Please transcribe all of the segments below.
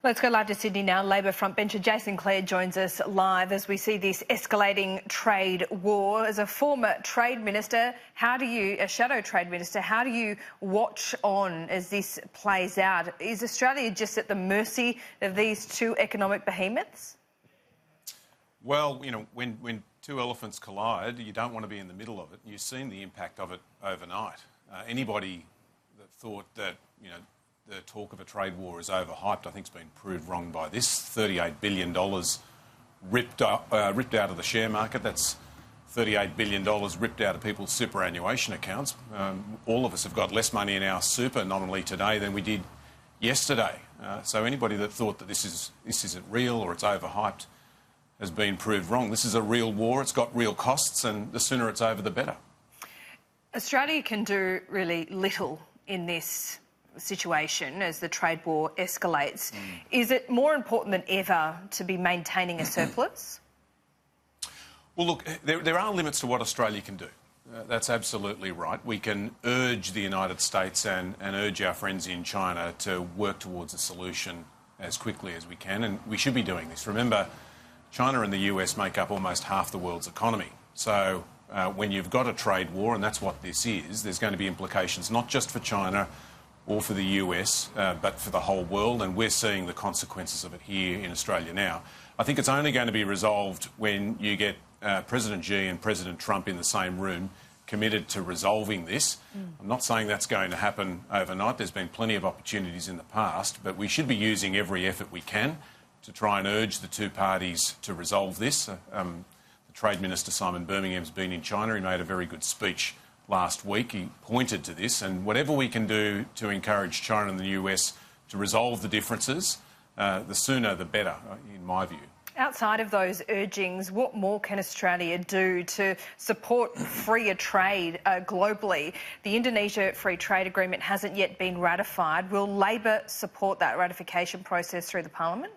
Let's go live to Sydney now. Labor frontbencher Jason Clare joins us live as we see this escalating trade war. As a former trade minister, a shadow trade minister, how do you watch on as this plays out? Is Australia just at the mercy of these two economic behemoths? Well, when two elephants collide, you don't want to be in the middle of it. You've seen the impact of it overnight. Anybody that thought that, the talk of a trade war is overhyped, I think has been proved wrong by this. $38 billion ripped out of the share market. That's $38 billion ripped out of people's superannuation accounts. All of us have got less money in our super nominally today than we did yesterday. So anybody that thought that this isn't real or it's overhyped has been proved wrong. This is a real war. It's got real costs, and the sooner it's over, the better. Australia can do really little in this situation as the trade war escalates. Is it more important than ever to be maintaining a surplus? Well, look, there are limits to what Australia can do. That's absolutely right. We can urge the United States and urge our friends in China to work towards a solution as quickly as we can, and we should be doing this. Remember, China and the US make up almost half the world's economy. So when you've got a trade war, and that's what this is, there's going to be implications not just for China or for the US, but for the whole world, and we're seeing the consequences of it here in Australia now. I think it's only going to be resolved when you get President Xi and President Trump in the same room committed to resolving this. I'm not saying that's going to happen overnight. There's been plenty of opportunities in the past, but we should be using every effort we can to try and urge the two parties to resolve this. The Trade Minister, Simon Birmingham, has been in China. He made a very good speech last week. He pointed to this, and whatever we can do to encourage China and the US to resolve the differences, the sooner the better, in my view. Outside of those urgings, what more can Australia do to support freer trade globally? The Indonesia Free Trade Agreement hasn't yet been ratified. Will Labor support that ratification process through the Parliament?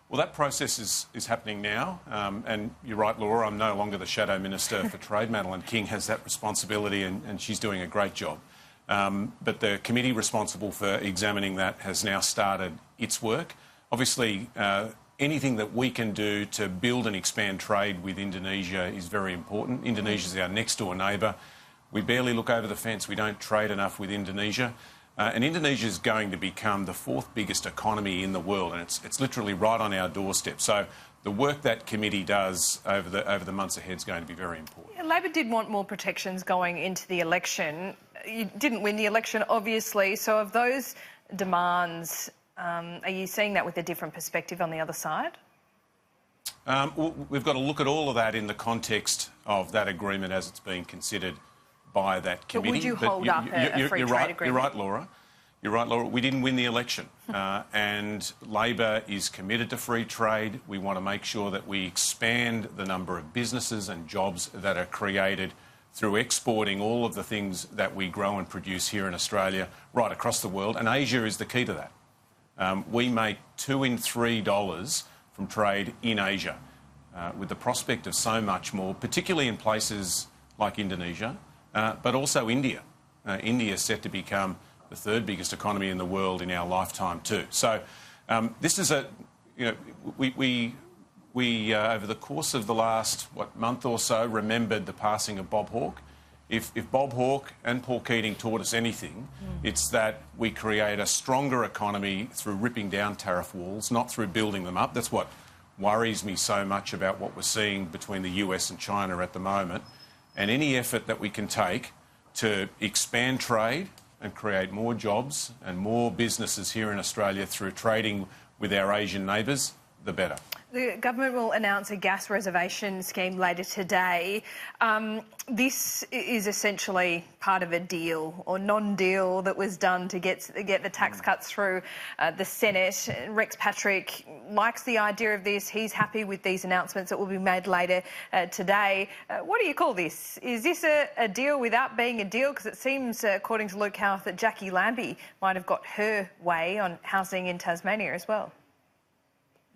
Well, that process is happening now, and you're right, Laura, I'm no longer the Shadow Minister for Trade. Madeleine King has that responsibility, and she's doing a great job. But the committee responsible for examining that has now started its work. Obviously, anything that we can do to build and expand trade with Indonesia is very important. Indonesia is our next-door neighbour. We barely look over the fence. We don't trade enough with Indonesia. And Indonesia is going to become the fourth biggest economy in the world, and it's literally right on our doorstep. So the work that committee does over the months ahead is going to be very important. Yeah, Labor did want more protections going into the election. You didn't win the election, obviously. So of those demands, are you seeing that with a different perspective on the other side? Well, we've got to look at all of that in the context of that agreement as it's being considered by that committee. But would you hold up a free trade agreement? You're right, Laura. You're right, Laura. We didn't win the election, and Labor is committed to free trade. We want to make sure that we expand the number of businesses and jobs that are created through exporting all of the things that we grow and produce here in Australia right across the world, and Asia is the key to that. We make $2 in $3 from trade in Asia, with the prospect of so much more, particularly in places like Indonesia, but also India. India is set to become the third biggest economy in the world in our lifetime too. So this is we over the course of the last month or so remembered the passing of Bob Hawke. If Bob Hawke and Paul Keating taught us anything, it's that we create a stronger economy through ripping down tariff walls, not through building them up. That's what worries me so much about what we're seeing between the US and China at the moment. And any effort that we can take to expand trade and create more jobs and more businesses here in Australia through trading with our Asian neighbours, the better. The government will announce a gas reservation scheme later today. This is essentially part of a deal or non-deal that was done to get the tax cuts through the Senate. Rex Patrick likes the idea of this. He's happy with these announcements that will be made later today. What do you call this? Is this a deal without being a deal? Because it seems, according to Luke Howarth, that Jackie Lambie might have got her way on housing in Tasmania as well.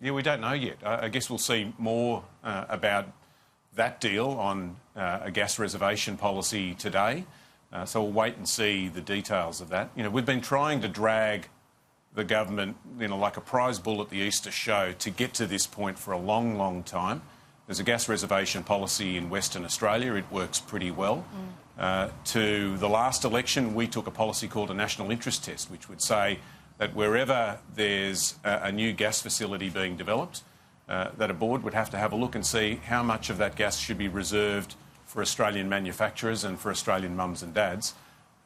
Yeah, we don't know yet. I guess we'll see more about that deal on a gas reservation policy today. So we'll wait and see the details of that. We've been trying to drag the government, like a prize bull at the Easter show, to get to this point for a long, long time. There's a gas reservation policy in Western Australia. It works pretty well. To the last election, we took a policy called a national interest test, which would say that wherever there's a new gas facility being developed, that a board would have to have a look and see how much of that gas should be reserved for Australian manufacturers and for Australian mums and dads.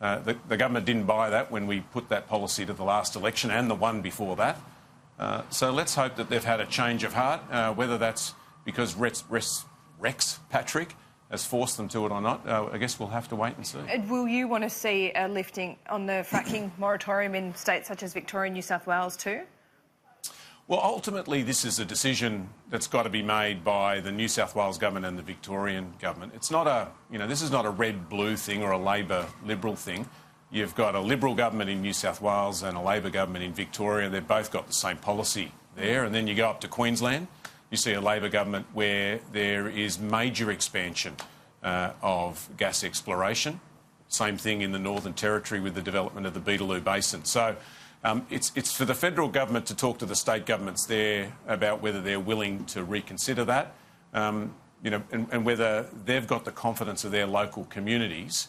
The government didn't buy that when we put that policy to the last election and the one before that. So let's hope that they've had a change of heart, whether that's because Rex Patrick has forced them to it or not. I guess we'll have to wait and see. Will you want to see a lifting on the fracking moratorium in states such as Victoria and New South Wales too? Well, ultimately, this is a decision that's got to be made by the New South Wales government and the Victorian government. It's not this is not a red-blue thing or a Labor-Liberal thing. You've got a Liberal government in New South Wales and a Labor government in Victoria. They've both got the same policy there. And then you go up to Queensland, you see a Labor government where there is major expansion of gas exploration. Same thing in the Northern Territory with the development of the Beetaloo Basin. So it's for the federal government to talk to the state governments there about whether they're willing to reconsider that, and whether they've got the confidence of their local communities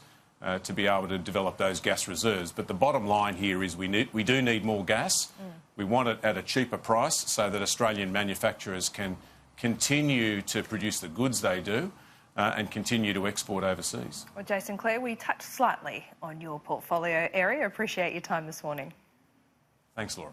to be able to develop those gas reserves. But the bottom line here is we do need more gas. We want it at a cheaper price so that Australian manufacturers can continue to produce the goods they do and continue to export overseas. Well, Jason Clare, we touched slightly on your portfolio area. Appreciate your time this morning. Thanks, Laura.